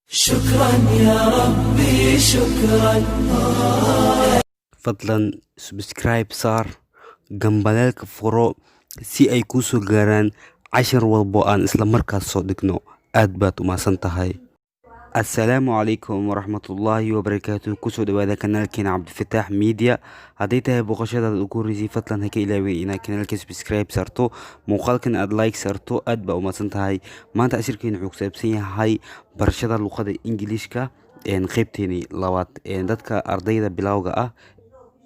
شكرا يا ربي شكرا. fadlan subscribe saar gambaleelka furo si ay kuu soo gaaraan cashir walbo aan isla markaas soo dhigno. aad baad u mahadsan tahay. السلام عليكم ورحمة الله وبركاته. كسو دوادا كانالكينا عبدفتاح ميديا. هدي تاهي بوقشة الأكوريزي فضلا هكا إلاوي إنا كانالك سبسكرايب سارتو موقالكن أد لايك سارتو أد با وماسن تاهي مانتا أشيركين عوك سابسين هاي برشادة اللوقada ingiriiska qaybteeni labaad dadka ardayda bilowga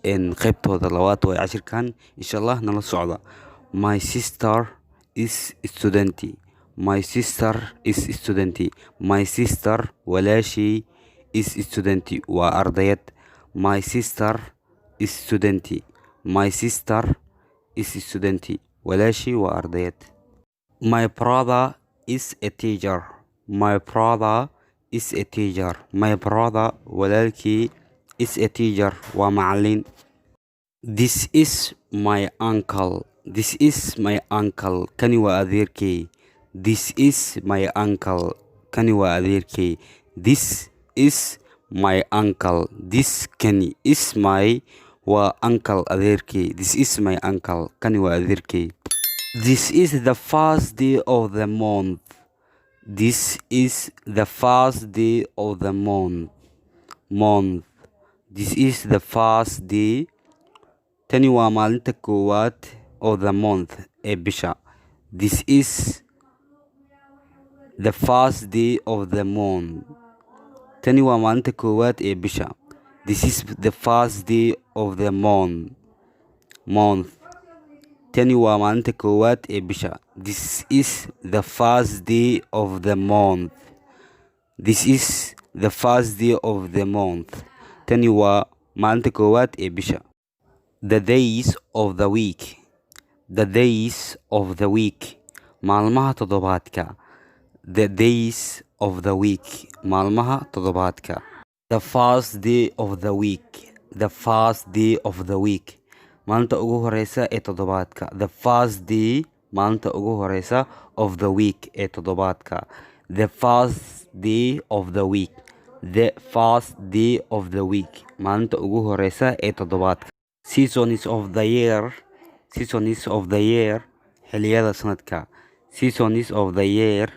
qaybtooda labaad way cashirkan insha Allah nala socda. My sister is student. My sister is student. My sister walaashii is student waa ardayad. My sister is student. My sister is student walaashii waa ardayad. My brother is a teacher. My brother is a teacher. My brother walaalkii is a teacher waa macallin. This is my uncle. This is my uncle. Kani waa adeerkay. This is my uncle. Kani waa adeerkay. This is my uncle. This kani is my waa uncle adeerkay. This is my uncle. Kani waa adeerkay. This is the first day of the month. This is the first day of the month. This is the first day. Tani waa maalinta koowaad of the month ee bisha. This is the first day of the month. Tani waa maalinta koowaad ee bisha. This is the first day of the month. Tani waa maalinta koowaad ee bisha. This is the first day of the month. This is the first day of the month. Tani waa maalinta koowaad ee bisha. The days of the week. The days of the week. Maalmaha toddobaadka. The days of the week. Maalmaha toddobaadka. The first day of the week. The first day of the week. Maalinta ugu horeysa ee toddobaadka. The first day. Maalinta ugu horeysa of the week ee toddobaadka. The first day of the week. The first day of the week. Maalinta ugu horeysa ee toddobaadka. Seasons of the year. Seasons of the year. Xilliyada sanadka. Seasons of the year.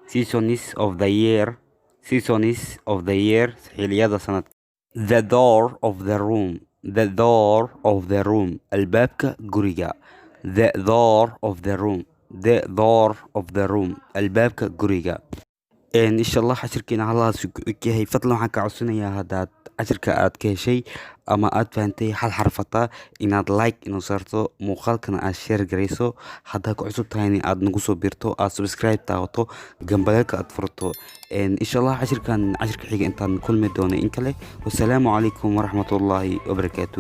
Seasons of the year. Seasons of the year. Xilliyada sanadka. The door of the room. The door of the room. Albaabka guriga. The door of the room. The door of the room. Albaabka guriga. insha Allah cashirkeena halkaas ku yahay. fadlan waxaan ka codsanayaa haddaad cashirka aad ka heshay ama aad fahantay hal xarfata inaad like inoo saarto muuqaalkana aad share garayso. haddaad ku cusub tahayna aad nagu soo biirto aad subscribe taawato gambaleelka aad furto. insha Allah cashirka xiga intaan kulmi doono in kale. wassalaamu calaykum waraxmatullaahi wabarakaatu.